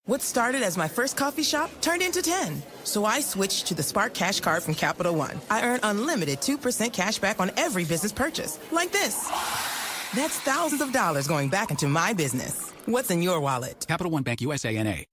What started as my first coffee shop turned into 10. So I switched to the Spark Cash Card from Capital One. I earn unlimited 2% cash back on every business purchase. Like this. That's thousands of dollars going back into my business. What's in your wallet? Capital One Bank USA N.A.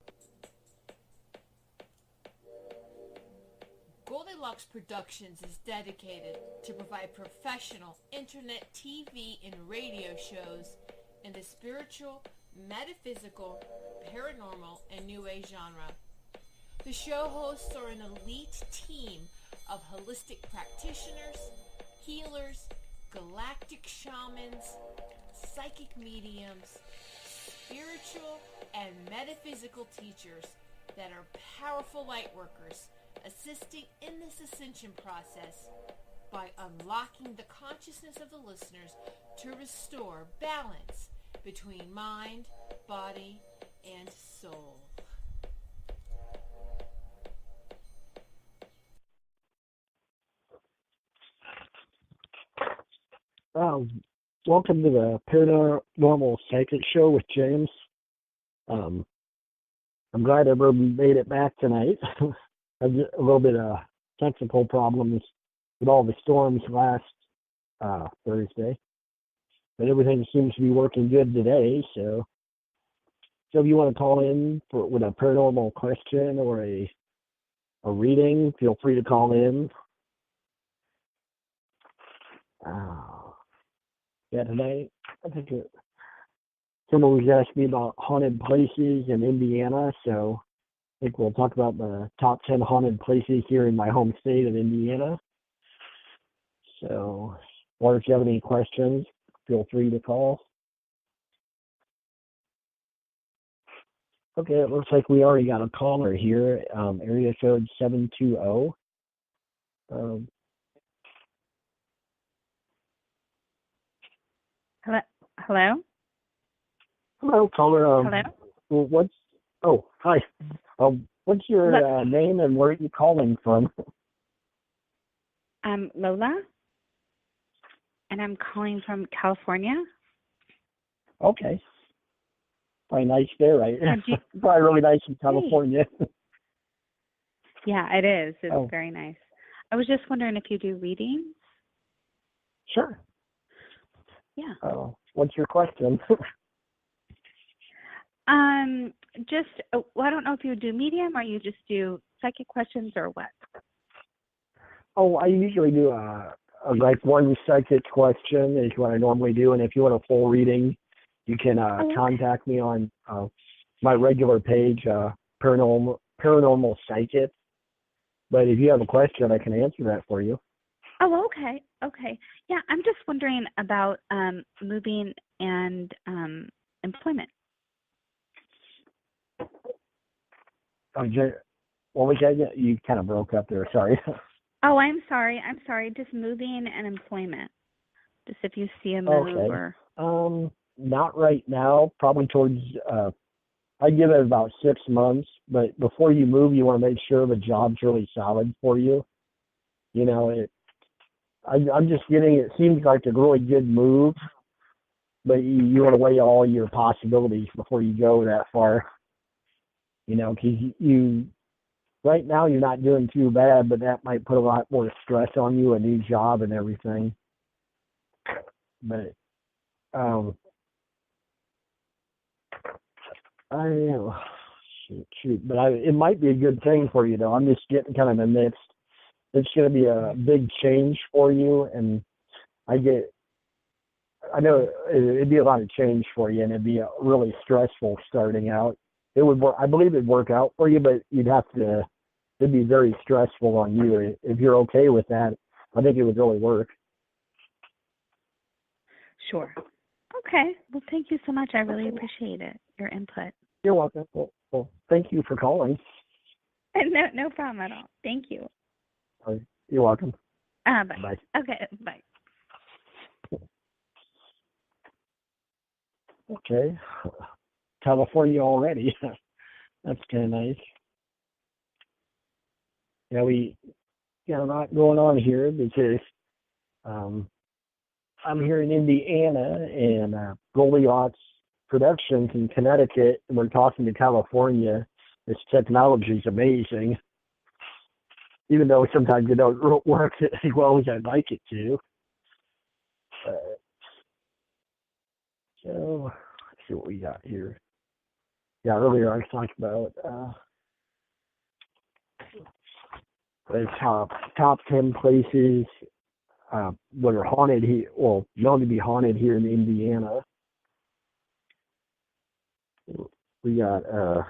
Goldilocks Productions is dedicated to provide professional internet TV and radio shows in the spiritual, metaphysical, paranormal, and New Age genre. The show hosts are an elite team of holistic practitioners, healers, galactic shamans, psychic mediums, spiritual and metaphysical teachers that are powerful light workers assisting in this ascension process by unlocking the consciousness of the listeners to restore balance between mind, body, and soul. Welcome to the Paranormal Psychic Show with James. I'm glad everybody made it back tonight. A little bit of technical problems with all the storms last Thursday, but everything seems to be working good today. So if you want to call in with a paranormal question or a reading, feel free to call in. Tonight, I think someone was asking me about haunted places in Indiana, so I think we'll talk about the top 10 haunted places here in my home state of Indiana. So, or if you have any questions, feel free to call. Okay, it looks like we already got a caller here, area code 720. Hello? Hello, caller. Hello? Hi. What's your name and where are you calling from? I'm Lola, and I'm calling from California. Okay. Probably nice there, right? Probably really nice in California. Yeah, it is. It's very nice. I was just wondering if you do readings? Sure. Yeah. What's your question? I don't know if you do medium or you just do psychic questions or what. I usually do like one psychic question is what I normally do, and if you want a full reading, you can contact me on my regular page, Paranormal Psychic. But if you have a question, I can answer that for you. Oh, okay. Okay. Yeah, I'm just wondering about moving and employment. What was that? You kind of broke up there. Sorry. Oh, I'm sorry. Just moving and employment. Just if you see a move or... Not right now. Probably towards, I'd give it about 6 months. But before you move, you want to make sure the job's really solid for you. You know, I'm just getting, it seems like a really good move, but you want to weigh all your possibilities before you go that far. You know, because right now you're not doing too bad, but that might put a lot more stress on you, a new job and everything. But, it might be a good thing for you, though. I'm just getting kind of a mixed. It's going to be a big change for you, and I know it'd be a lot of change for you, and it'd be really stressful starting out. It would work. I believe it'd work out for you, but it'd be very stressful on you. If you're okay with that, I think it would really work. Sure. Okay. Well, thank you so much. I really appreciate it, your input. You're welcome. Well, thank you for calling. No problem at all. Thank you. You're welcome. Bye. Bye. Okay, bye. Okay. California already. That's kind of nice. Yeah, we got a lot going on here because I'm here in Indiana, and Goldilocks productions in Connecticut, and we're talking to California. This technology is amazing, even though sometimes it don't work as well as I'd like it to. So let's see what we got here. Yeah, earlier I was talking about the top 10 places that are haunted here, well, known to be haunted here in Indiana. We got a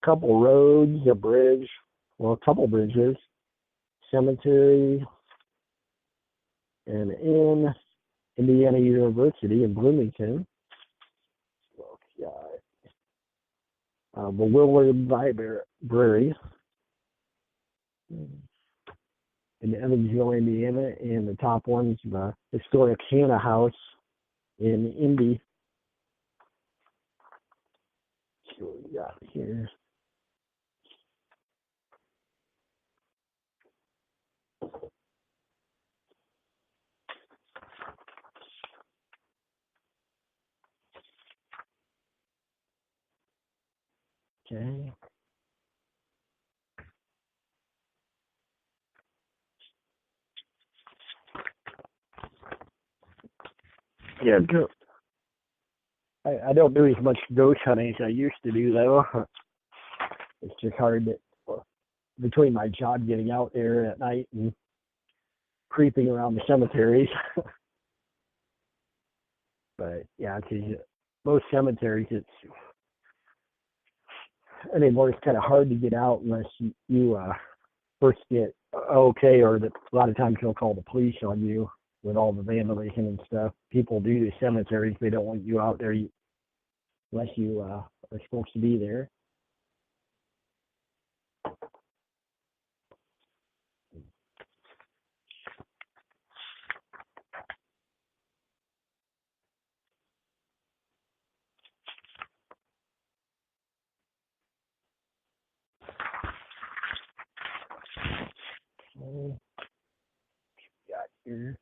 couple roads, a bridge, well, a couple bridges, cemetery, and in Indiana University in Bloomington. We got the Willard Library in Evansville, Indiana, and the top one's the historic Hannah House in Indy. Let's see what we got here. Okay. Yeah, I don't do as much ghost hunting as I used to do, though. It's just hard between my job getting out there at night and creeping around the cemeteries. But yeah, because most cemeteries, anymore, it's kind of hard to get out unless you first get okay, or a lot of times they'll call the police on you with all the vandalism and stuff. People do the cemeteries, they don't want you out there unless you are supposed to be there. Got here.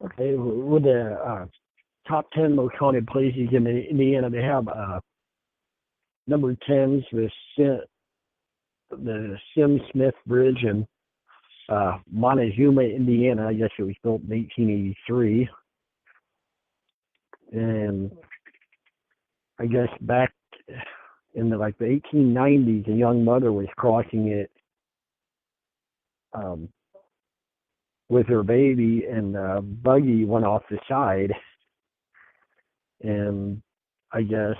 Okay, with the top 10 most haunted places in Indiana, they have number 10's the Sim Smith Bridge in Montezuma, Indiana. I guess it was built in 1883. And I guess back in the 1890s, a young mother was crossing it with her baby, and the buggy went off the side. And I guess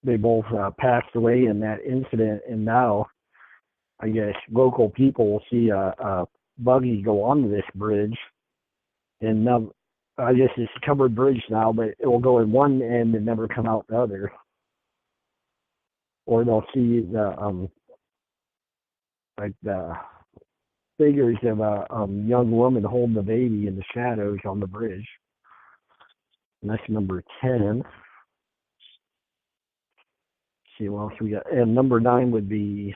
they both passed away in that incident, and now I guess local people will see a buggy go onto this bridge, and now I guess it's a covered bridge now, but it will go in one end and never come out the other. Or they'll see the figures of a young woman holding the baby in the shadows on the bridge. And that's number 10. Let's see what else we got. And number 9 would be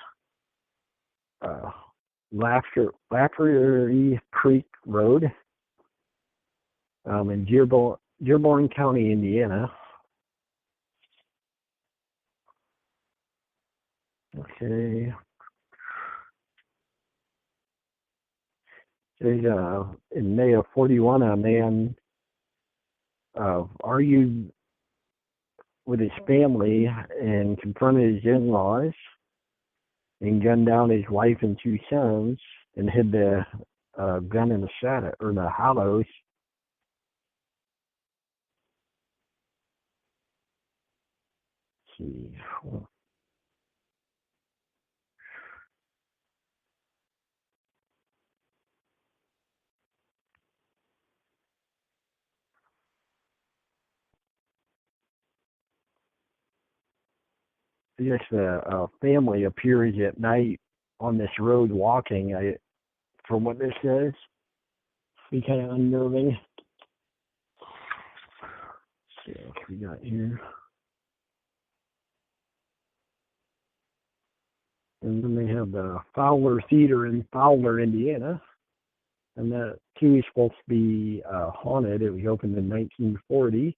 Lafferty Creek Road in Dearborn County, Indiana. Okay. There's, in May of 41, a man argued with his family and confronted his in-laws and gunned down his wife and 2 sons and hid the gun in the shadow or the hollows. Let's see. I guess the family appears at night on this road walking. From what this says, be kind of unnerving. see what we got here. And then they have the Fowler Theater in Fowler, Indiana. And that too is supposed to be haunted. It was opened in 1940.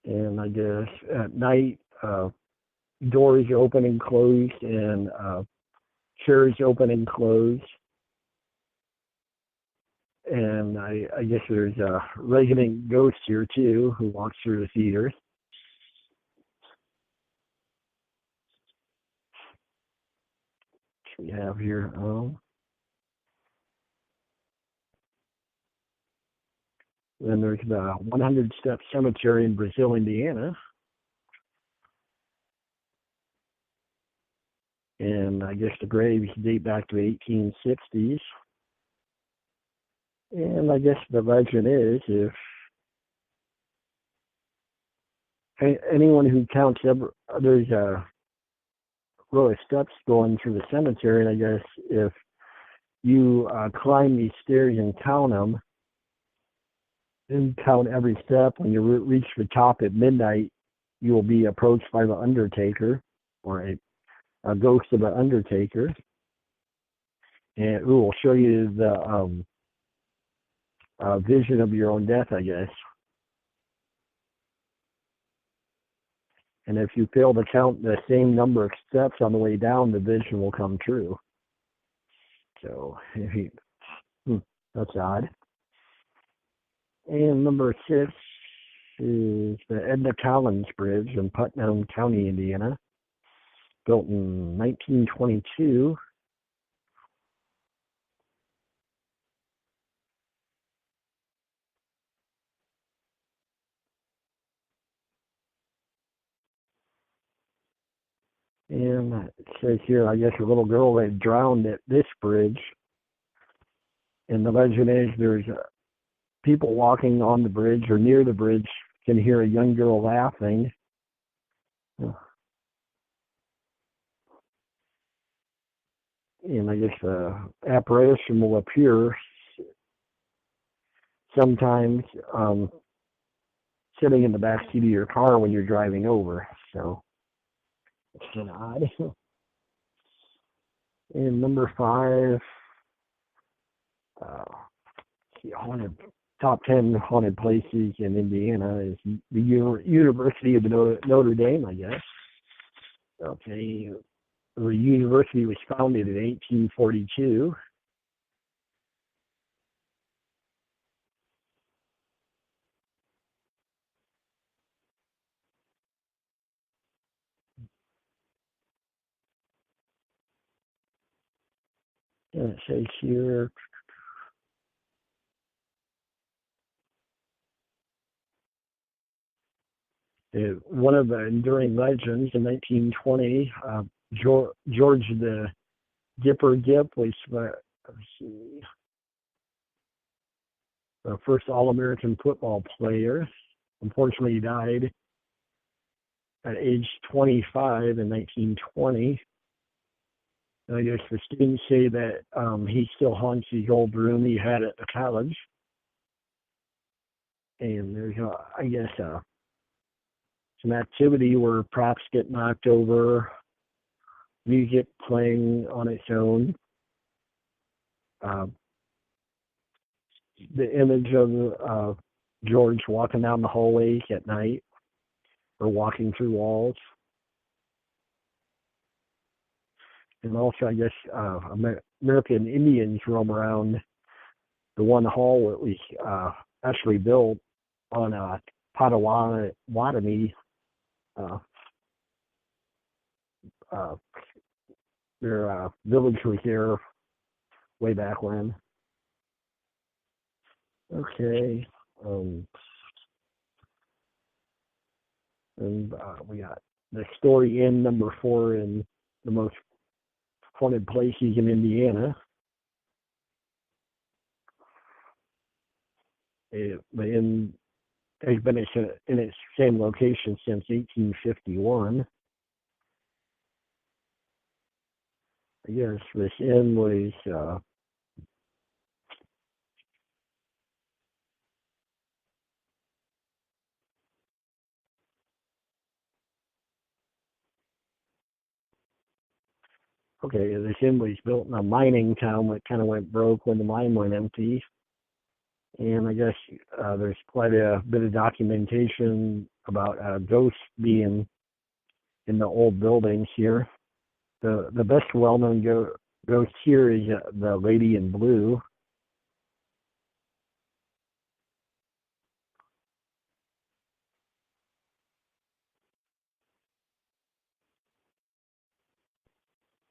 And I guess at night, doors open and close, and chairs open and close. And I guess there's a resident ghost here too who walks through the theater. We have here. Then there's the 100 Step Cemetery in Brazil, Indiana. And I guess the graves date back to the 1860s. And I guess the legend is if anyone who counts, there's a row of steps going through the cemetery, and I guess if you climb these stairs and count them, and count every step, when you reach the top at midnight, you will be approached by the Undertaker, or a ghost of the Undertaker, and who will show you the vision of your own death, I guess. And if you fail to count the same number of steps on the way down, the vision will come true. So, that's odd. And number 6 is the Edna Collins Bridge in Putnam County, Indiana, built in 1922. And it says here, I guess, a little girl that drowned at this bridge. And the legend is there's people walking on the bridge or near the bridge can hear a young girl laughing. And I guess the apparition will appear sometimes sitting in the back seat of your car when you're driving over. So it's kind of odd. And number 5, haunted, top 10 haunted places in Indiana is the University of Notre Dame, I guess. Okay, the university was founded in 1842. And it says here, one of the enduring legends in 1920, George the Gipper Gipp was the first All-American football player. Unfortunately, he died at age 25 in 1920. And I guess the students say that he still haunts his old room he had at the college. And there's, I guess, some activity where props get knocked over, music playing on its own. The image of George walking down the hallways at night or walking through walls. And also, I guess, American Indians roam around the one hall that was actually built on Potawatomi. Their village was there way back when. Okay. And we got the Story Inn, number 4, in the most haunted places in Indiana. The inn has been in its same location since 1851. I guess this inn was Okay, this inn was built in a mining town that kind of went broke when the mine went empty. And I guess there's quite a bit of documentation about ghosts being in the old buildings here. The best well-known ghost here is the Lady in Blue.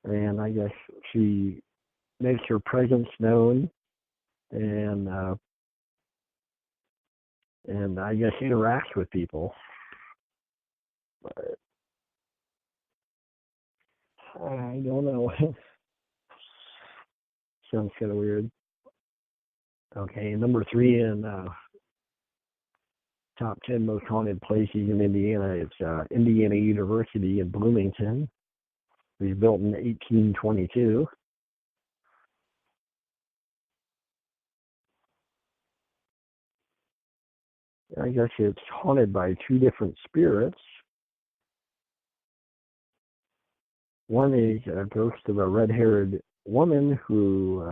And I guess she makes her presence known, and I guess interacts with people. But I don't know. Sounds kind of weird. Okay, number 3 in top 10 most haunted places in Indiana. It's Indiana University in Bloomington. It was built in 1822. I guess it's haunted by 2 different spirits. One is a ghost of a red-haired woman who,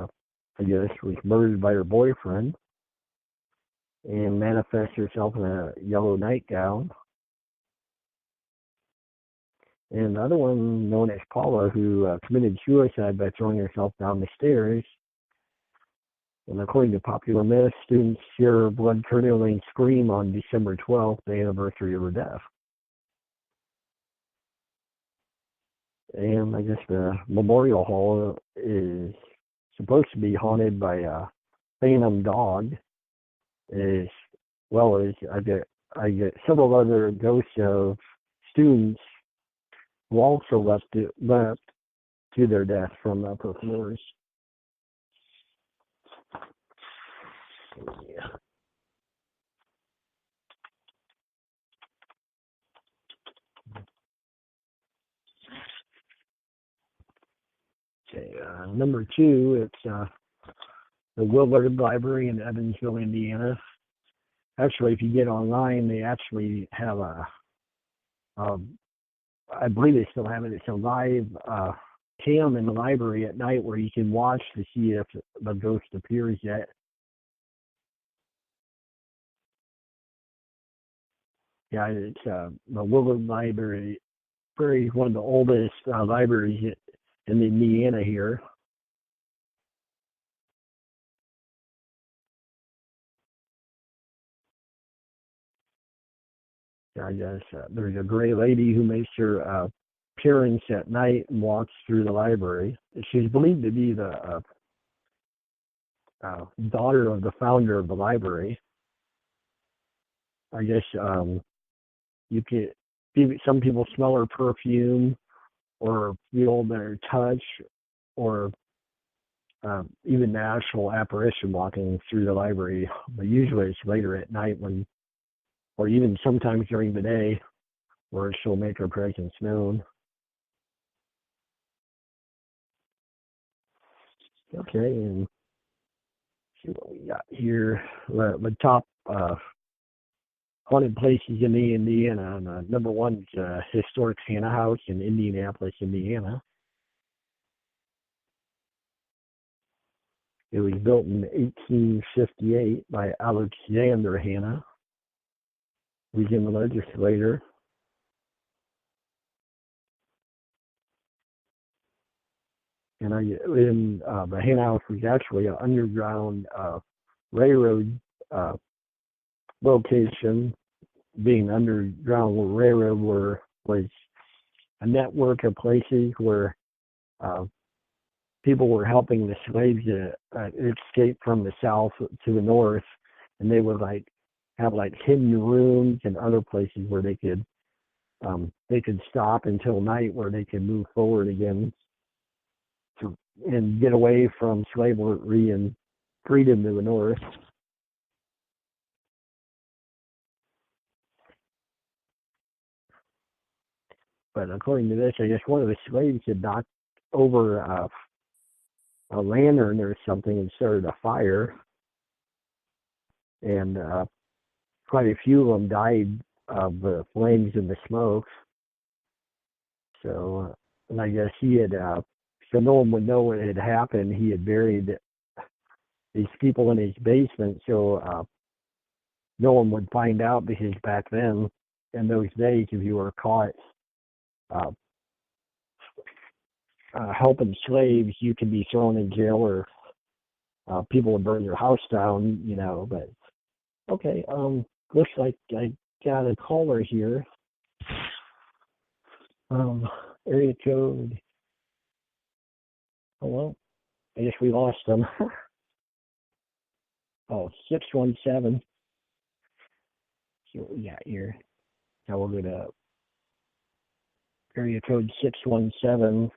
I guess, was murdered by her boyfriend and manifests herself in a yellow nightgown. And the other one, known as Paula, who committed suicide by throwing herself down the stairs. And according to popular myth, students hear her blood-curdling scream on December 12th, the anniversary of her death. And I guess the Memorial Hall is supposed to be haunted by a phantom dog, as well as I get several other ghosts of students who also left to their death from upper floors. Yeah. Okay, number 2, it's the Willard Library in Evansville, Indiana. Actually, if you get online, they actually have I believe they still have it. It's a live cam in the library at night where you can watch to see if the ghost appears yet. Yeah, it's the Willard Library, one of the oldest libraries in Indiana here. I guess there's a gray lady who makes her appearance at night and walks through the library. She's believed to be the daughter of the founder of the library. I guess you can. Some people smell her perfume, or feel their touch, or even the actual apparition walking through the library. But usually it's later at night or even sometimes during the day, where she'll make her presence known. Okay, and see what we got here. The top haunted places in Indiana. Number 1 is historic Santa House in Indianapolis, Indiana. It was built in 1858 by Alexander Hanna, who was in the legislature. And the Hanna House was actually an underground railroad location. Being underground railroad was a network of places where people were helping the slaves escape from the south to the north, and they would have hidden rooms and other places where they could stop until night, where they could move forward again and get away from slavery and freedom to the north. But according to this, I guess one of the slaves had knocked over a lantern or something and started a fire, and quite a few of them died of the flames and the smoke. So, and I guess so no one would know what had happened. He had buried these people in his basement, so no one would find out, because back then, in those days, if you were caught uh, helping slaves, you could be thrown in jail, or people would burn your house down, But okay, looks like I got a caller here. Area code. Hello. I guess we lost them. 617. See what we got here. Now we'll go to area code 617.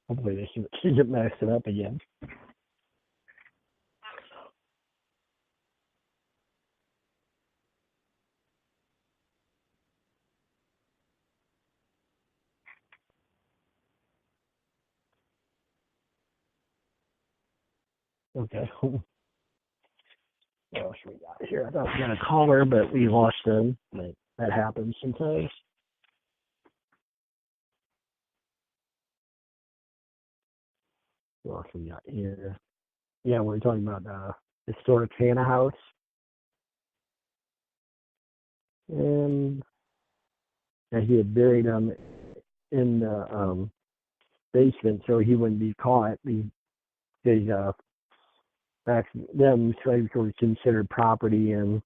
Hopefully this isn't messing up again. Okay. What else we got here? I thought we got a caller, but we lost them. But that happens sometimes. What else we got here? Yeah, we're talking about historic Hannah House. And he had buried him in the basement so he wouldn't be caught. Because back then, slaves were considered property, and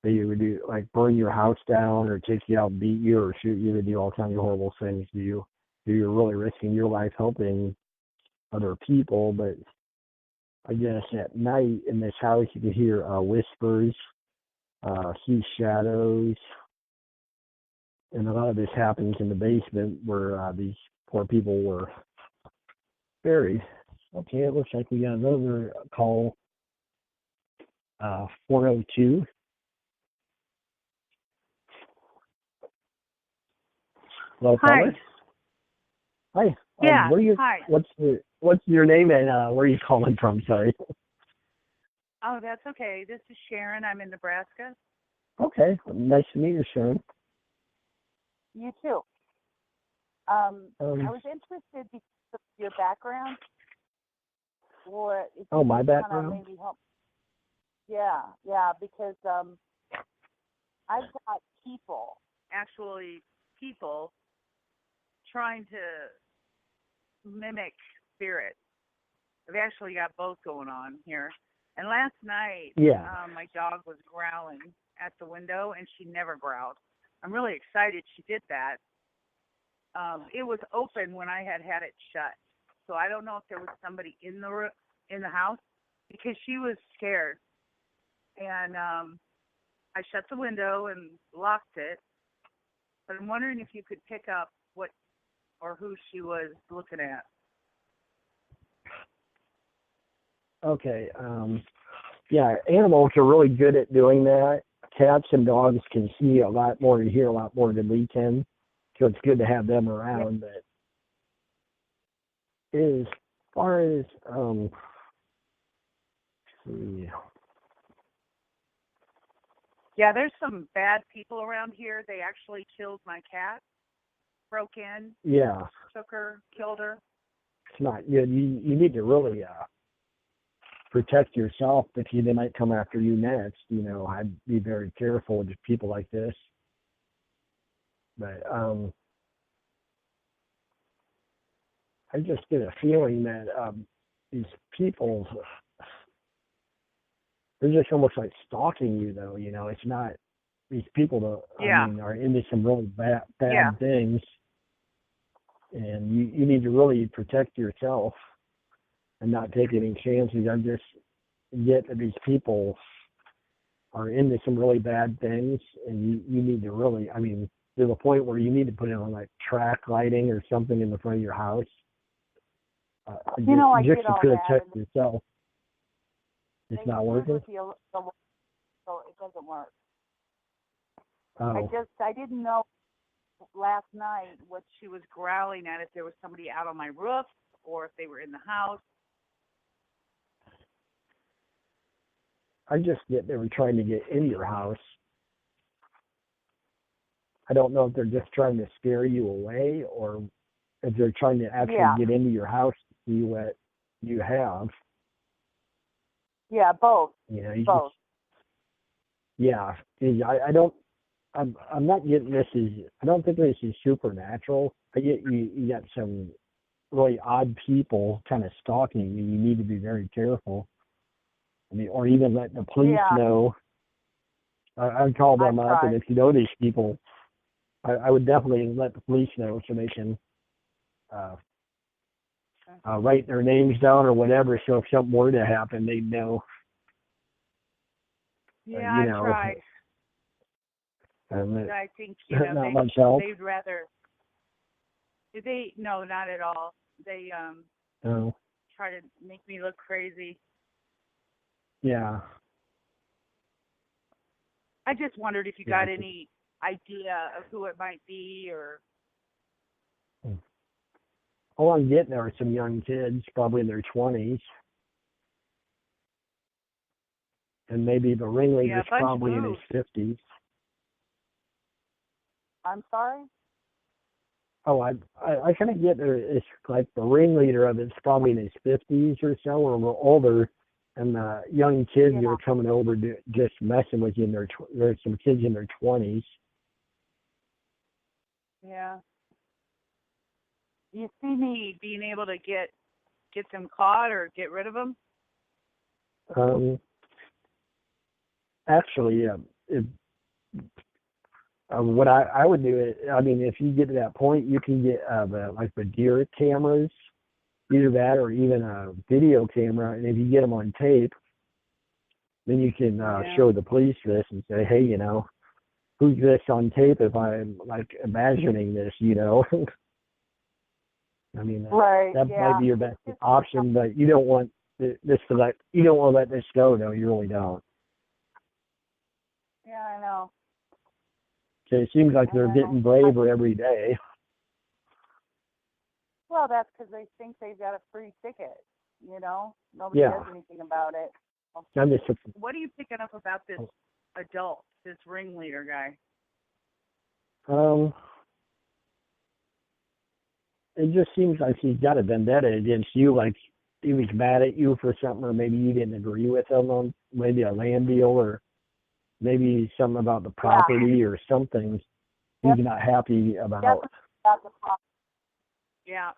they would do, like, burn your house down or take you out and beat you or shoot you. They do all kinds of horrible things to you. So you're really risking your life helping other people. But I guess at night in this house, you could hear whispers, see shadows. And a lot of this happens in the basement where these poor people were buried. Okay, it looks like we got another call. 402. Hello, caller. Hi. Yeah. Hi. What's your name and where are you calling from? Sorry. Oh, that's okay. This is Sharon. I'm in Nebraska. Okay. Nice to meet you, Sharon. You too. I was interested because of your background. Or if you my could background? maybe help. Yeah, because I've got people trying to mimic spirits. I've actually got both going on here. And last night, my dog was growling at the window, and she never growled. I'm really excited she did that. It was open when I had it shut, so I don't know if there was somebody in the house because she was scared. And I shut the window and locked it. But I'm wondering if you could pick up what or who she was looking at. Okay. Animals are really good at doing that. Cats and dogs can see a lot more and hear a lot more than we can. So it's good to have them around. But as far as, Yeah, there's some bad people around here. They actually killed my cat, broke in, took her, killed her. It's not good. You need to really protect yourself because they might come after you next. I'd be very careful with people like this. But I just get a feeling that these people, they're just almost like stalking you, though. It's not these people are into some really bad things, and you need to really protect yourself and not take any chances. I just get that these people are into some really bad things, and you need to really, to the point where you need to put in like track lighting or something in the front of your house. I just did to all protect that. yourself. It's not working? So it doesn't work. Oh. I didn't know last night what she was growling at, if there was somebody out on my roof or if they were in the house. I just get they were trying to get into your house. I don't know if they're just trying to scare you away or if they're trying to actually get into your house to see what you have. Yeah, both. You know, both. I'm not getting this I don't think this is supernatural. I get you got some really odd people kind of stalking you. You need to be very careful. I mean, or even let the police know. I'd call them up, and if you know these people, I would definitely let the police know so they can write their names down or whatever. So if something were to happen, they'd know. Yeah, I tried. I think not much help. They'd rather. No, not at all. They try to make me look crazy. Yeah. I just wondered if you got any idea of who it might be, or. All I'm getting are some young kids, probably in their 20s. And maybe the ringleader's probably in his 50s. I'm sorry? Oh, I kind of get it's like the ringleader of it's probably in his 50s or so, or a little older, and the young kids are coming over just messing with you. There's some kids in their 20s. Yeah. You see me being able to get them caught or get rid of them? Actually, what I would do is, I mean, if you get to that point, you can get the deer cameras, either that or even a video camera. And if you get them on tape, then you can show the police this and say, hey, you know, who's this on tape if I'm like imagining this, you know? I mean, that might be your best option, but you don't want this to you don't want to let this go, though. You really don't. Yeah, I know. So it seems like they're getting braver every day. Well, that's because they think they've got a free ticket, you know? Nobody does anything about it. What are you picking up about this adult, this ringleader guy? It just seems like he's got a vendetta against you, like he was mad at you for something, or maybe you didn't agree with him on maybe a land deal, or maybe something about the property or something he's not happy about. Yeah.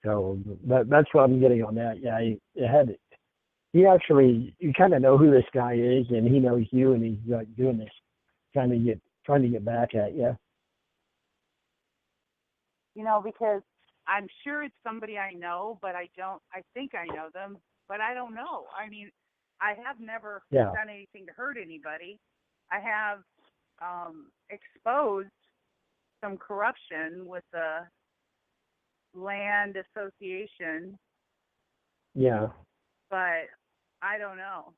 So that's what I'm getting on that. Yeah, you kind of know who this guy is, and he knows you, and he's doing this, trying to get back at you. You know, because I'm sure it's somebody I know, but I think I know them, but I don't know. I mean, I have never done anything to hurt anybody. I have exposed some corruption with the land association. Yeah. But I don't know.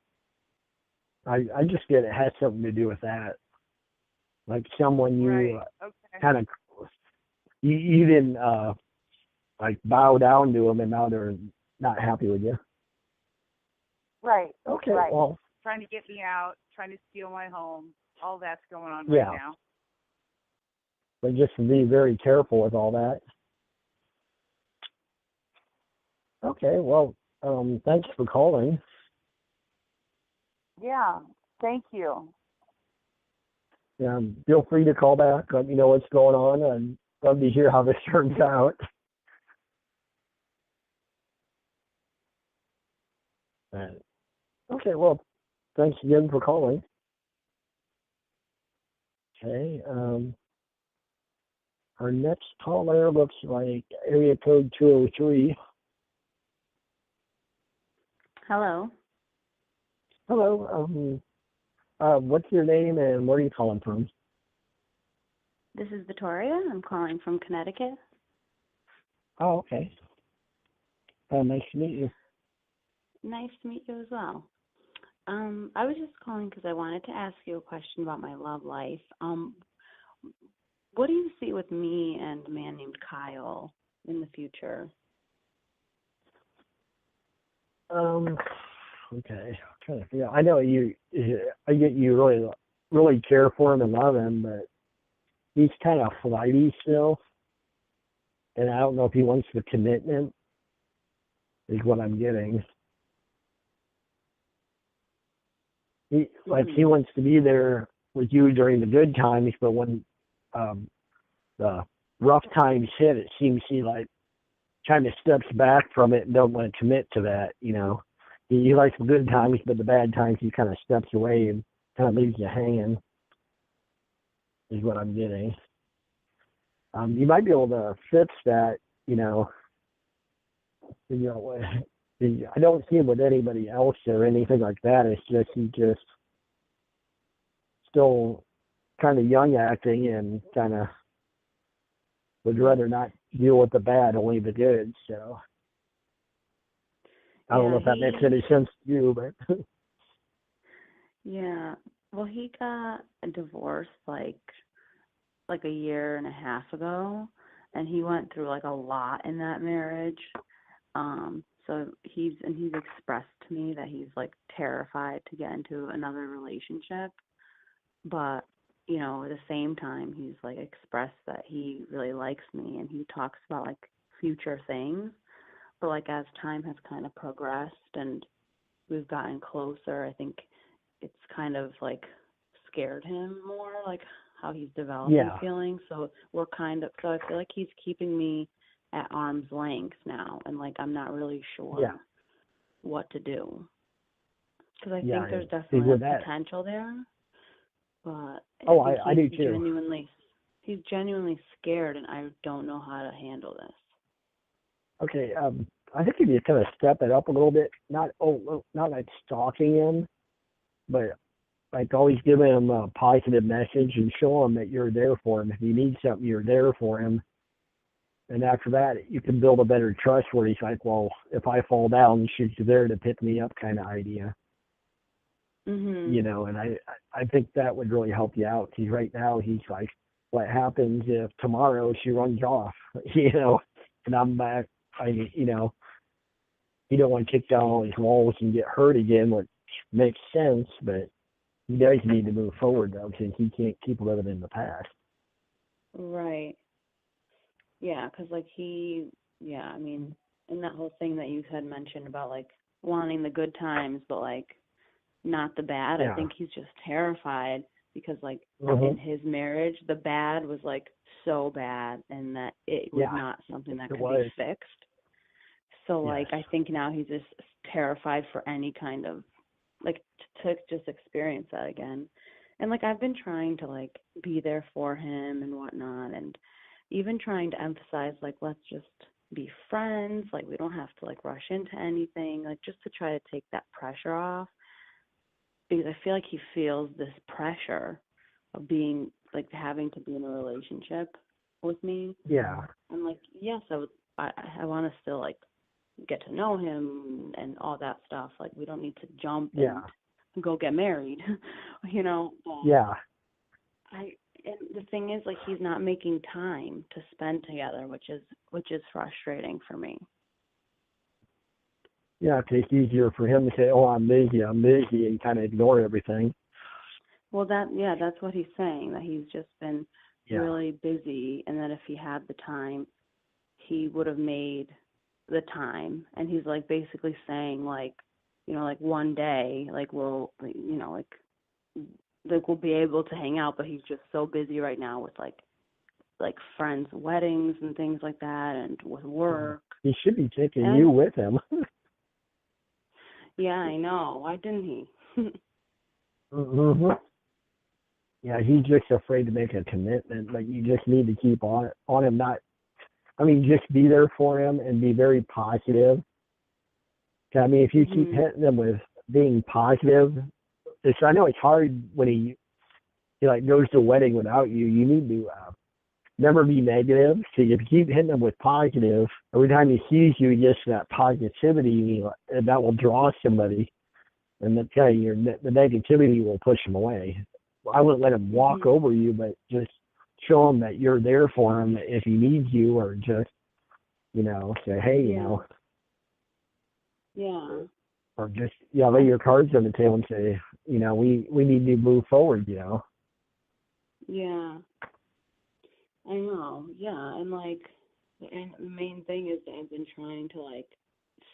I just get it has something to do with that. Like someone you kind of, you didn't like bow down to them, and now they're not happy with you. Right. Okay. Right. Well, trying to get me out, trying to steal my home. All that's going on right now. But just be very careful with all that. Okay. Well, thanks for calling. Yeah. Thank you. Yeah. Feel free to call back. Let me know what's going on, and love to hear how this turns out. Okay, well, thanks again for calling. Okay, our next caller looks like area code 203. Hello. Hello. What's your name and where are you calling from? This is Victoria. I'm calling from Connecticut. Oh, okay. Nice to meet you. Nice to meet you as well. I was just calling because I wanted to ask you a question about my love life. What do you see with me and a man named Kyle in the future? Okay. I'm trying to figure out. I know I get you really, really care for him and love him, but he's kind of flighty still. And I don't know if he wants the commitment, is what I'm getting. He wants to be there with you during the good times, but when the rough times hit, it seems he like kind of steps back from it and don't want to commit to that, you know. He likes the good times, but the bad times he kind of steps away and kind of leaves you hanging, is what I'm getting. You might be able to fix that, you know. I don't see him with anybody else or anything like that. It's just he's just still kind of young acting and kind of would rather not deal with the bad, only the good. So I don't know if that makes any sense to you, but yeah. Well, he got a divorce like a year and a half ago, and he went through like a lot in that marriage. So he's expressed to me that he's like terrified to get into another relationship, but you know, at the same time, he's like expressed that he really likes me, and he talks about like future things. But like as time has kind of progressed and we've gotten closer, I think it's kind of like scared him more, like how he's developing feelings. So so I feel like he's keeping me at arm's length now, and like I'm not really sure what to do, because I think there's definitely potential there. But I do too. He's genuinely scared, and I don't know how to handle this. Okay, I think if you kind of step it up a little bit, not like stalking him, but like always giving him a positive message and show him that you're there for him. If he needs something, you're there for him. And after that, you can build a better trust where he's like, well, if I fall down, she's there to pick me up kind of idea. Mm-hmm. You know, and I think that would really help you out. Because right now he's like, what happens if tomorrow she runs off, you know, and I'm back, you know, you don't want to kick down all these walls and get hurt again, which makes sense, but you guys need to move forward, though, because he can't keep living in the past. Right. Yeah, because, like, I mean, and that whole thing that you had mentioned about, like, wanting the good times, but, like, not the bad, I think he's just terrified because, like, in his marriage, the bad was, like, so bad, and that it was not something that could be fixed. So, like, I think now he's just terrified for any kind of, like, to just experience that again. And, like, I've been trying to, like, be there for him and whatnot, and even trying to emphasize, like, let's just be friends, like, we don't have to, like, rush into anything, like, just to try to take that pressure off, because I feel like he feels this pressure of being, like, having to be in a relationship with me. Yeah. I'm like, yes, I want to still, like, get to know him and all that stuff. Like, we don't need to jump and go get married, you know? And the thing is, like, he's not making time to spend together, which is frustrating for me. Yeah, it's easier for him to say, oh, I'm busy, and kind of ignore everything. Well, that's what he's saying, that he's just been really busy, and that if he had the time, he would have made the time. And he's, like, basically saying, like, you know, like, one day, like, we'll, you know, like we'll be able to hang out, but he's just so busy right now with, like friends' weddings and things like that, and with work. He should be taking you with him. Yeah, I know. Why didn't he? Mm-hmm. Yeah, he's just afraid to make a commitment. Like, you just need to keep on him. Just be there for him and be very positive. I mean, if you keep hitting him with being positive, I know it's hard when he like goes to a wedding without you. You need to never be negative. So if you keep hitting him with positive, every time he sees you, he gets that positivity, and that will draw somebody. And the negativity will push him away. I wouldn't let him walk over you, but just show him that you're there for him if he needs you, or just, you know, say, hey, you know. Yeah. or just, lay your cards on the table and say, we need to move forward, Yeah. I know. Yeah. And the main thing is that I've been trying to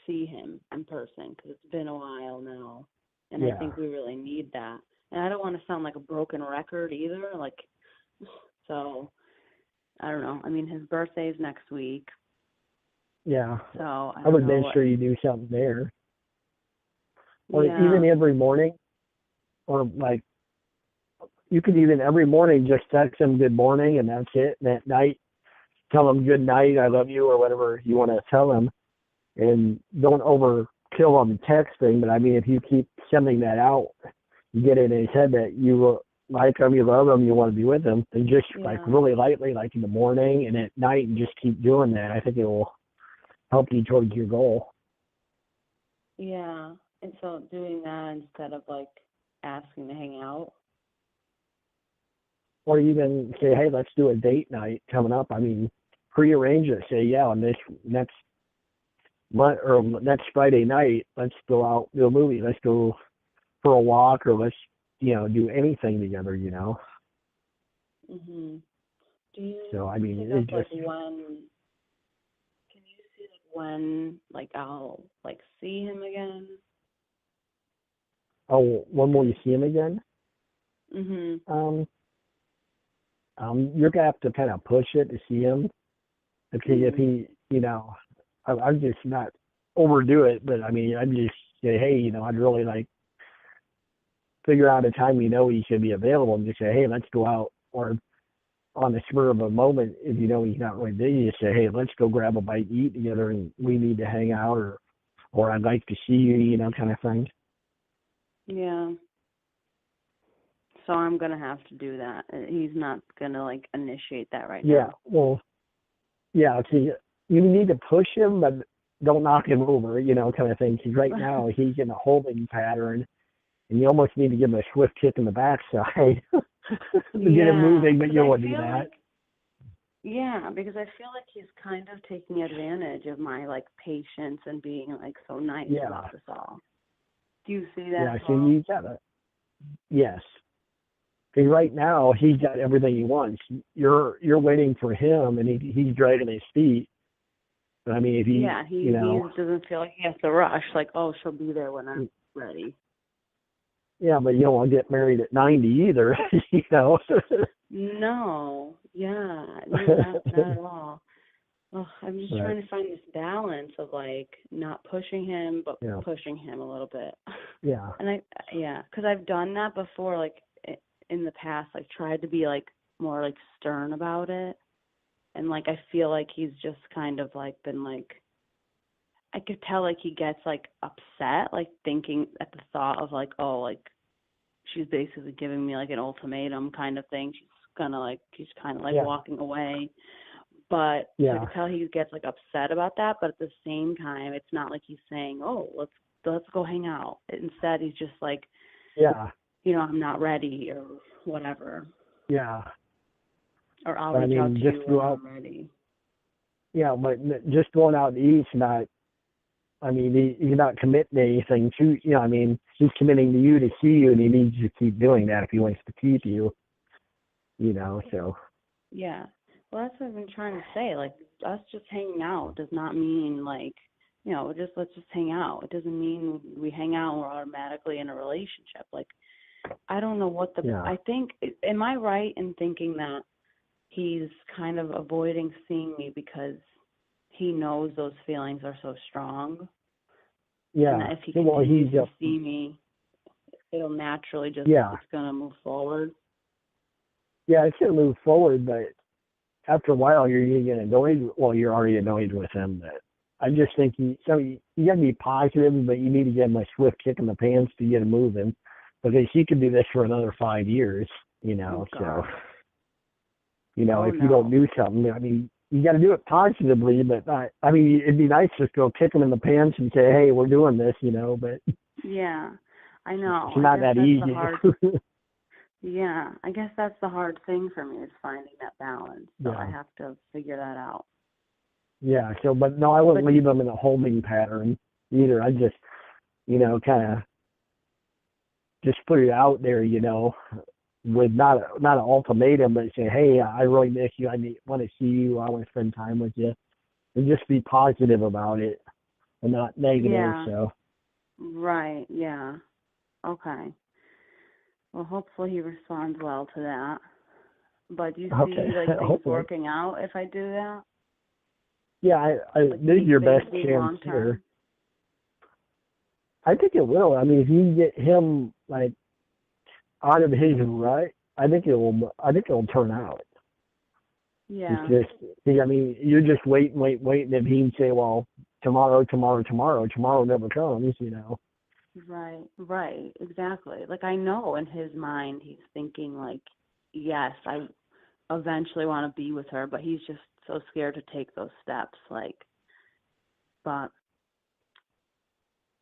see him in person because it's been a while now. And I think we really need that. And I don't want to sound like a broken record either. So I don't know. I mean, his birthday's next week. Yeah. So I would don't know make sure you do something there. Or Yeah. even every morning, or you could even every morning just text him good morning and that's it. And at night, tell him good night, I love you, or whatever you want to tell him. And don't overkill on the texting. But I mean, if you keep sending that out, you get it in his head that you like him, you love him, you want to be with him, and just really lightly, in the morning and at night, and just keep doing that. I think it will help you towards your goal. Yeah. And so doing that instead of asking to hang out. Or even say, hey, let's do a date night coming up. I mean, prearrange it. Say, on this next month or next Friday night, let's go out, do a movie. Let's go for a walk, or let's, do anything together, Mhm. Do you? So I mean, pick it up, just when? Can you see when I'll see him again? oh, when will you see him again? Mhm. You're gonna have to kind of push it to see him, because if he, I'm just not overdo it, but I mean, I'm just say, hey, I'd really figure out a time he should be available, and just say, hey, let's go out, or on the spur of a moment, if he's not really busy, you say, hey, let's go grab a bite to eat together, and we need to hang out, or I'd like to see you, kind of thing. Yeah. So I'm gonna have to do that. He's not gonna initiate that right now. Yeah. Well. Yeah. See, you need to push him, but don't knock him over, kind of thing. Because right now he's in a holding pattern, and you almost need to give him a swift kick in the backside to get him moving, but you don't want to do that. Yeah, because I feel like he's kind of taking advantage of my patience and being so nice about this all. Do you see that? Yeah, so you gotta. Yes. Because right now he's got everything he wants. You're waiting for him, and he's dragging his feet. But I mean, if he he doesn't feel like he has to rush. She'll be there when I'm ready. Yeah, but you don't want to get married at 90 either, No, not at all. Oh, I'm just trying to find this balance of not pushing him, but pushing him a little bit. Yeah. And because I've done that before, in the past, tried to be more stern about it, and I feel like he's just kind of been I could tell he gets upset, thinking at the thought of she's basically giving me an ultimatum kind of thing. She's gonna he's kind of walking away. But I can tell he gets upset about that, but at the same time it's not he's saying, oh, let's go hang out. Instead he's just I'm not ready or whatever. Yeah. Or I'll reach out to you when I'm ready. Yeah, but just going out to eat's not, he's not committing to anything to, he's committing to you to see you, and he needs you to keep doing that if he wants to keep you, so. Yeah. Well, that's what I've been trying to say. Us just hanging out does not mean let's just hang out. It doesn't mean we hang out and we're automatically in a relationship. I don't know what I think, am I right in thinking that he's kind of avoiding seeing me because he knows those feelings are so strong? Yeah. And that if he continues to see me, it'll naturally just, it's going to move forward. Yeah, it's going to move forward, but after a while, you're going to get annoyed. Well, you're already annoyed with him. But I just think you got to be positive, but you need to give him a swift kick in the pants to get him moving, because he could do this for another 5 years, Oh, so, if you don't do something, you got to do it positively, but it'd be nice to just go kick him in the pants and say, hey, we're doing this, but. Yeah, I know. It's not that easy. Yeah, I guess that's the hard thing for me, is finding that balance. So I have to figure that out. Yeah, but no, I wouldn't leave them in a holding pattern either. I just, kind of just put it out there, with not an ultimatum, but say, hey, I really miss you. I want to see you. I want to spend time with you, and just be positive about it and not negative. Yeah. So. Right. Yeah. Okay. Well, hopefully he responds well to that. But do you see things Hopefully. working out if I do that? Yeah, I think your best chance here. I think it will. I mean, if you get him out of his rut, I think it'll turn out. Yeah. It's just, I mean, you're just waiting, and he can say, well, tomorrow never comes, Right, exactly. I know in his mind he's thinking yes, I eventually want to be with her, but he's just so scared to take those steps, but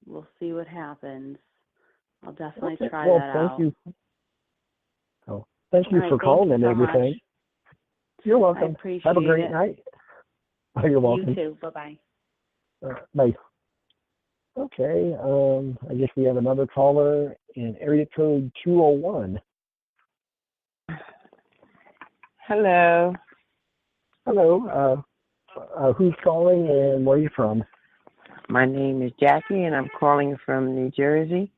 we'll see what happens. I'll definitely try that out. Thank you for calling and everything. Much. You're welcome. I appreciate Have a great it. night. You're welcome. You too. Bye-bye. Bye. Okay, I guess we have another caller in area code 201. Hello. Hello. Who's calling and where are you from? My name is Jackie, and I'm calling from New Jersey.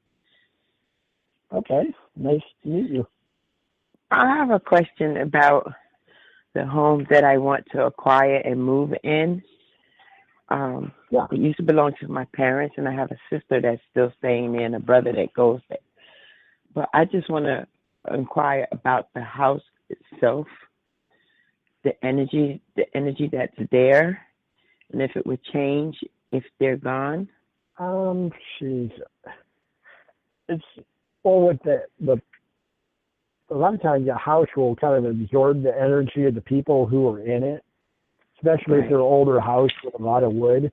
Okay, nice to meet you. I have a question about the home that I want to acquire and move in. It used to belong to my parents, and I have a sister that's still staying there and a brother that goes there. But I just want to inquire about the house itself, the energy that's there, and if it would change if they're gone. It's with the a lot of times the house will kind of absorb the energy of the people who are in it, especially if they're an older house with a lot of wood.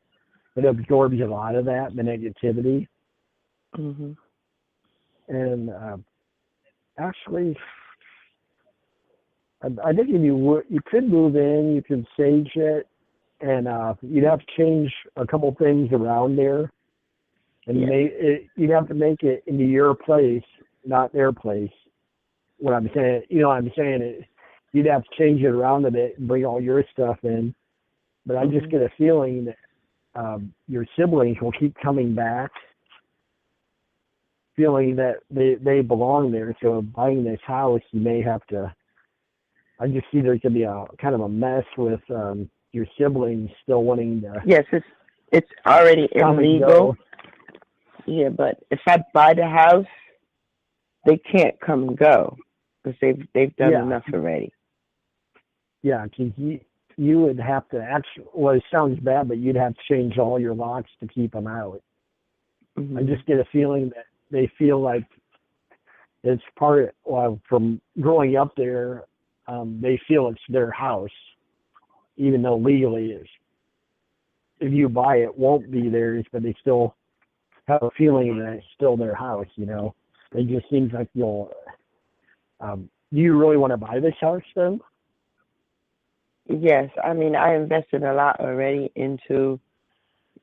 It absorbs a lot of that, the negativity. Mm-hmm. And actually, I think if you could move in, you could sage it, and you'd have to change a couple things around there. And you'd have to make it into your place, not their place. What I'm saying, you'd have to change it around a bit and bring all your stuff in. But I just get a feeling that your siblings will keep coming back, feeling that they belong there. So buying this house, you may have to. I just see there's going to be a kind of a mess with your siblings still wanting to. Yes, it's already illegal. Yeah, but if I buy the house, they can't come and go because they've done enough already. Yeah, because you would have to actually. Well, it sounds bad, but you'd have to change all your locks to keep them out. Mm-hmm. I just get a feeling that they feel like it's part. Well, from growing up there, they feel it's their house, even though legally if you buy it, won't be theirs, but they still have a feeling that it's still their house, It just seems like you'll... do you really want to buy this house, then? Yes. I mean, I invested a lot already into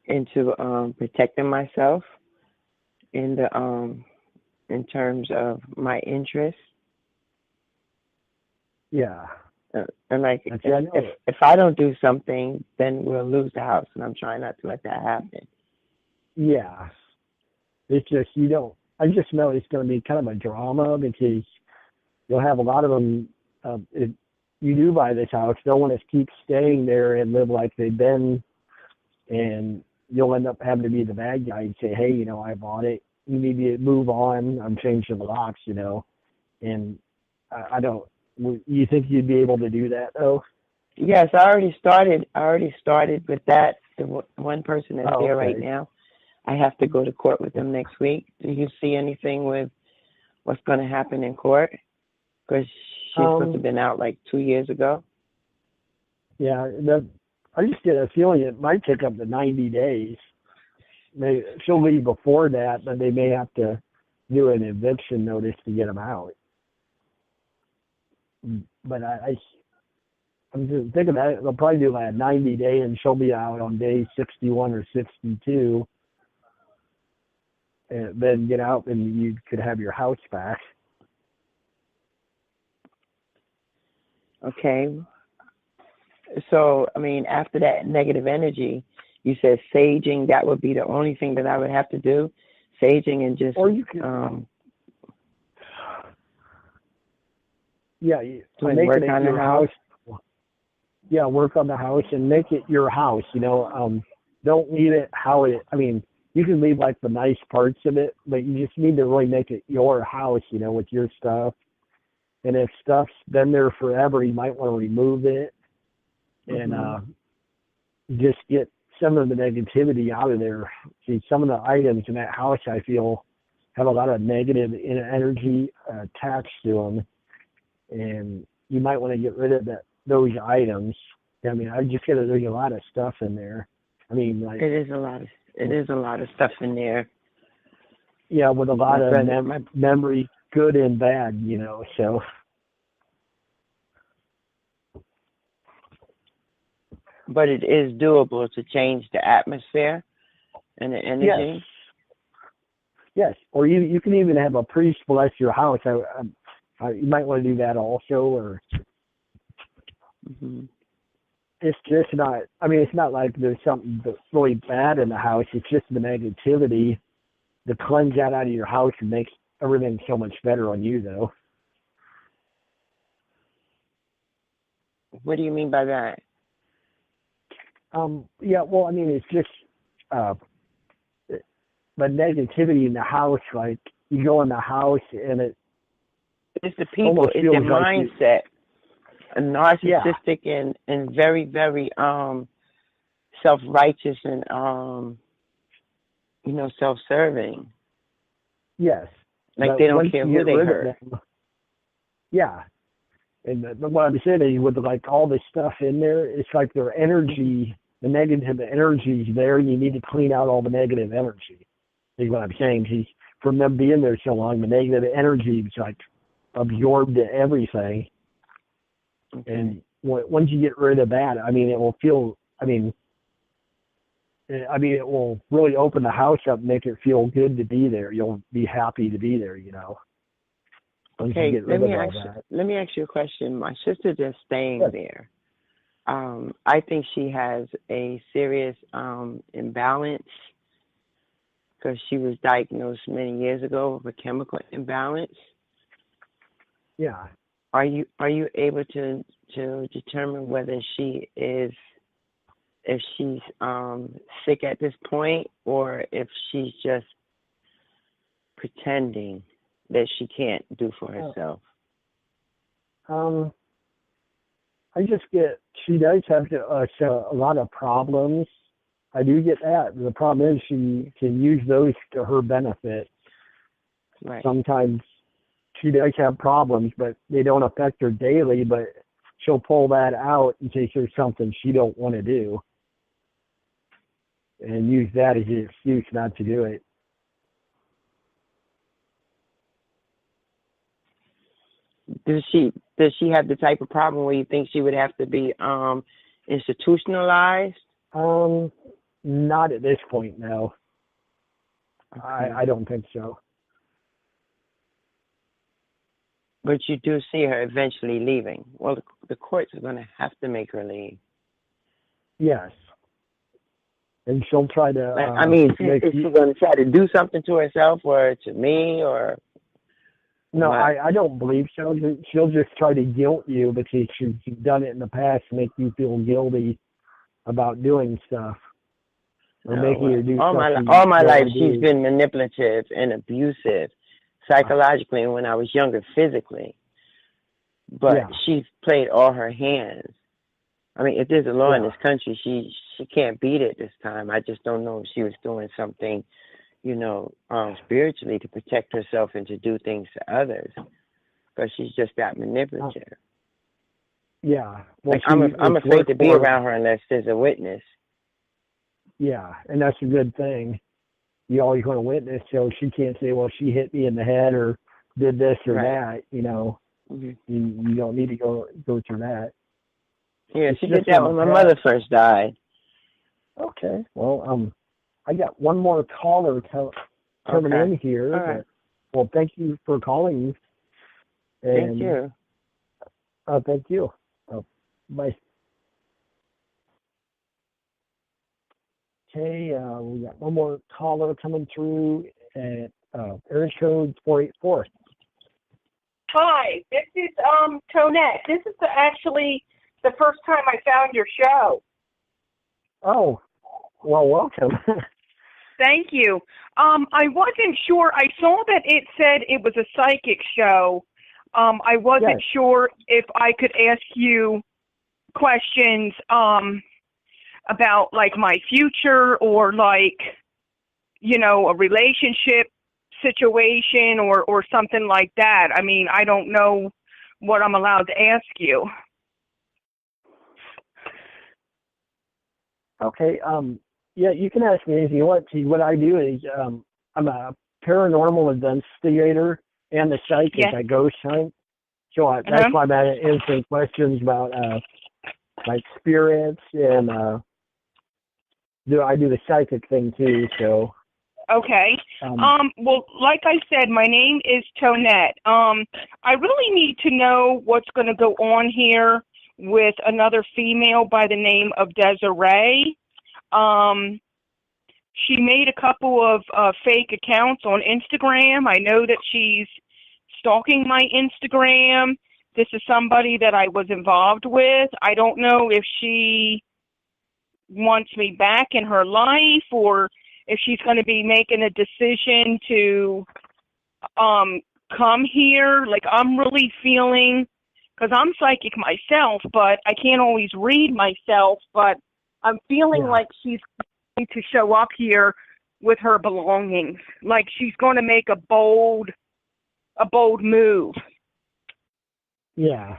protecting myself in terms of my interests. Yeah. And if I don't do something, then we'll lose the house, and I'm trying not to let that happen. Yeah. It's just, I just know it's going to be kind of a drama because you'll have a lot of them, if you do buy this house, they'll want to keep staying there and live like they've been, and you'll end up having to be the bad guy and say, hey, I bought it. You need to move on. I'm changing the locks, and I don't, you think you'd be able to do that, though? Yes, I already started with that. The one person that's there right now. I have to go to court with them next week. Do you see anything with what's going to happen in court? Because she's supposed to have been out 2 years ago. Yeah, I just get a feeling it might take up to 90 days. She'll leave before that, but they may have to do an eviction notice to get them out. But I'm just thinking that they'll probably do a 90-day, and she'll be out on day 61 or 62. and then get out and you could have your house back. Okay. So, I mean, after that negative energy, you said saging, that would be the only thing that I would have to do? Saging and just... Or you could... yeah, make work it on your the house. Yeah, work on the house and make it your house, you know. Don't leave it how it... I mean, you can leave, like, the nice parts of it, but you just need to really make it your house, you know, with your stuff. And if stuff's been there forever, you might want to remove it and just get some of the negativity out of there. See, some of the items in that house, I feel, have a lot of negative energy attached to them. And you might want to get rid of those items. I mean, I just feel that there's a lot of stuff in there. I mean, like... It is a lot of stuff in there. Yeah, with a lot of memory, good and bad, you know, so... But it is doable to change the atmosphere and the energy? Yes. Or you can even have a priest bless your house. You might want to do that also, or... It's just not... I mean, it's not like there's something that's really bad in the house. It's just the negativity that cleanse that out of your house and makes everything so much better on you, though. What do you mean by that? Yeah, well, I mean, it's just the negativity in the house. Like, you go in the house and it's the people, it's their mindset, a narcissistic and very, very self-righteous and self-serving. Yes, like they don't care who they hurt. Yeah. And what I'm saying is, with like all this stuff in there, it's like their energy, the negative energy is there, and you need to clean out all the negative energy. Is what I'm saying. From them being there so long, the negative energy is like absorbed to everything. Okay. And once you get rid of that, I mean, it will feel. I mean, it will really open the house up, and make it feel good to be there. You'll be happy to be there, you know. Okay, let me ask you a question. My sister just staying there. I think she has a serious imbalance because she was diagnosed many years ago with a chemical imbalance. Yeah. Are you able to determine whether she is, if she's sick at this point, or if she's just pretending that she can't do for herself? I just get, she does have a lot of problems. I do get that. The problem is she can use those to her benefit. Right. Sometimes she does have problems, but they don't affect her daily, but she'll pull that out in case there's something she don't want to do and use that as an excuse not to do it. Does she have the type of problem where you think she would have to be institutionalized? Not at this point, no. Okay. I don't think so. But you do see her eventually leaving. Well, the courts are going to have to make her leave. Yes. And she'll try to... is she going to try to do something to herself or to me or... No, I don't believe so. She'll just try to guilt you because she's done it in the past to make you feel guilty about doing stuff. Or making you do something. All my life she's been manipulative and abusive, psychologically, and when I was younger, physically. But she's played all her hands. I mean, if there's a law in this country, she can't beat it this time. I just don't know if she was doing something, spiritually to protect herself and to do things to others. But she's just that manipulative. Yeah. Well, I'm afraid to be around her unless there's a witness. Yeah, and that's a good thing. You always want to witness, so she can't say, well, she hit me in the head or did this or that, Mm-hmm. You don't need to go through that. Yeah, she did that when my mother first died. Okay. Well, I got one more caller coming Okay. in here. All right. Well, thank you for calling. And, Thank you. Thank you. Bye. Okay, we got one more caller coming through at area code 484. Hi, this is Tonette. This is actually the first time I found your show. Oh, well, welcome. Thank you. I wasn't sure. I saw that it said it was a psychic show. I wasn't sure if I could ask you questions about like my future or like, you know, a relationship situation or something like that. I mean, I don't know what I'm allowed to ask you. Okay, yeah, you can ask me anything you want to. What I do is I'm a paranormal investigator and a psychic. I ghost hunt. So that's why I'm answering questions about like spirits and I do the psychic thing too, so. Okay. Well, like I said, my name is Tonette. I really need to know what's going to go on here with another female by the name of Desiree. She made a couple of fake accounts on Instagram. I know that she's stalking my Instagram. This is somebody that I was involved with. I don't know if she wants me back in her life or if she's going to be making a decision to come here. Like, I'm really feeling, because I'm psychic myself, but I can't always read myself, but I'm feeling like she's going to show up here with her belongings. Like she's going to make a bold move. Yeah.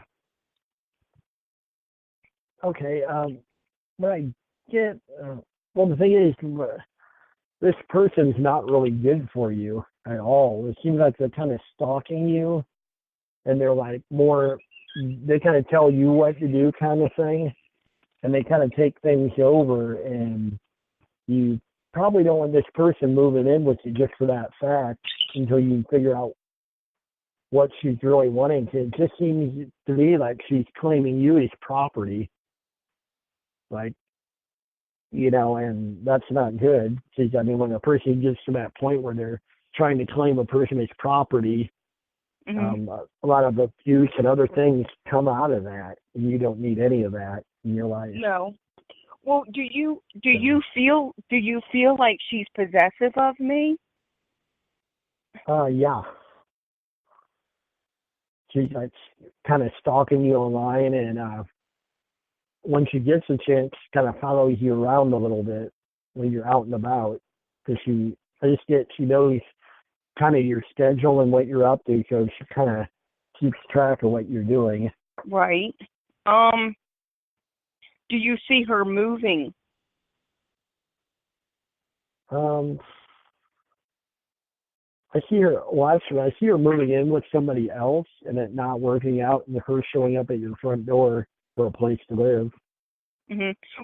Okay. What I get, well, the thing is, this person's not really good for you at all. It seems like they're kind of stalking you, and they're like they kind of tell you what to do kind of thing, and they kind of take things over, and you probably don't want this person moving in with you just for that fact until you figure out what she's really wanting. It just seems to me like she's claiming you as property. Like, you know, and that's not good. I mean, when a person gets to that point where they're trying to claim a person as property, a lot of abuse and other things come out of that, and you don't need any of that in your life. No. Well, do you feel like she's possessive of me? Yeah. She's like kind of stalking you online, and when she gets a chance, kind of follows you around a little bit when you're out and about, because she knows kind of your schedule and what you're up to, so she kind of keeps track of what you're doing. Right. Do you see her moving? I see her. Well, actually, I see her moving in with somebody else, and it not working out, and her showing up at your front door for a place to live.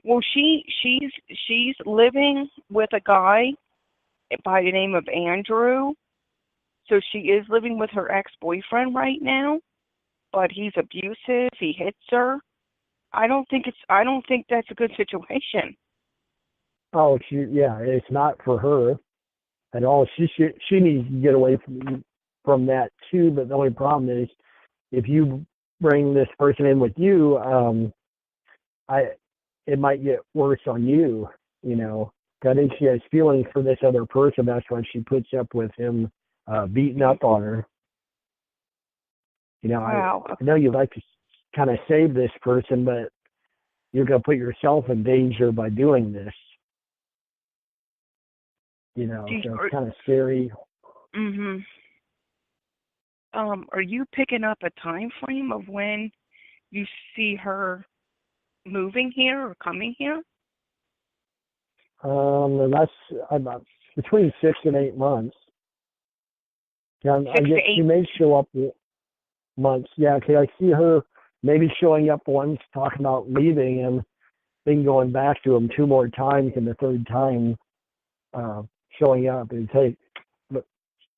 Well, she's living with a guy by the name of Andrew. So she is living with her ex-boyfriend right now, but he's abusive. He hits her. I don't think that's a good situation. Oh, it's not for her at all. She needs to get away from that too. But the only problem is, if you bring this person in with you, it might get worse on you. You know, I think she has feelings for this other person. That's why she puts up with him beating up on her. You know, wow. I know you like to kind of save this person, but you're going to put yourself in danger by doing this. You know, so it's kind of scary. Are you picking up a time frame of when you see her moving here or coming here? And that's about between 6 and 8 months. Yeah, she may show up months. Yeah, okay. I see her maybe showing up once, talking about leaving, and then going back to him 2 more times, and the third time showing up.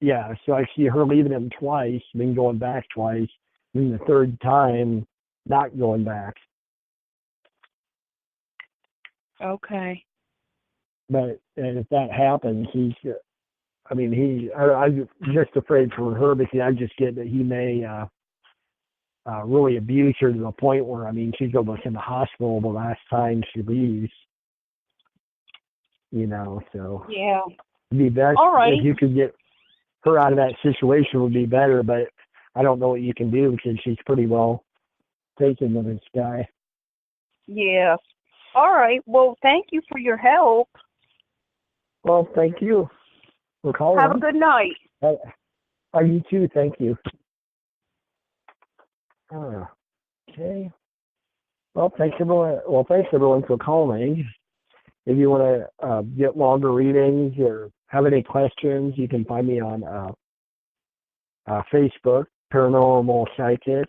yeah, so I see her leaving him twice, then going back twice, and the third time not going back. Okay. But and if that happens, I'm just afraid for her because I just get that he may really abuse her to the point where, she's almost in the hospital the last time she leaves. So Yeah. it'd be best if you could get her out of that situation would be better, but I don't know what you can do because she's pretty well taken with this guy. Yeah. All right. Well, thank you for your help. Well, thank you for calling. Have a good night. You too. Thank you. Okay. Well, thanks everyone for calling. If you want to get longer readings or have any questions, you can find me on Facebook, Paranormal Psychic.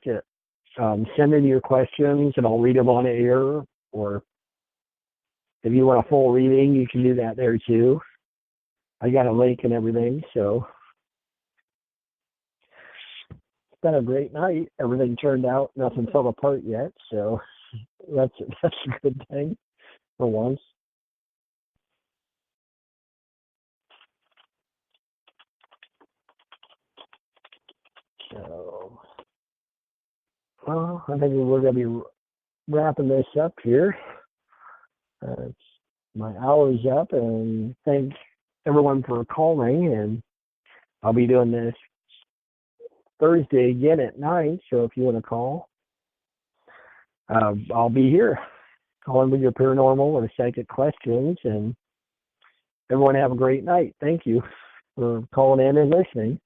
Send in your questions and I'll read them on air. Or if you want a full reading, you can do that there too. I got a link and everything, so it's been a great night. Everything turned out, nothing fell apart yet, so that's a good thing for once. So, well, I think we're going to be wrapping this up here. My hour's up, and thank everyone for calling, and I'll be doing this Thursday again at 9, so if you want to call, I'll be here. Call in with your paranormal or psychic questions, and everyone have a great night. Thank you for calling in and listening.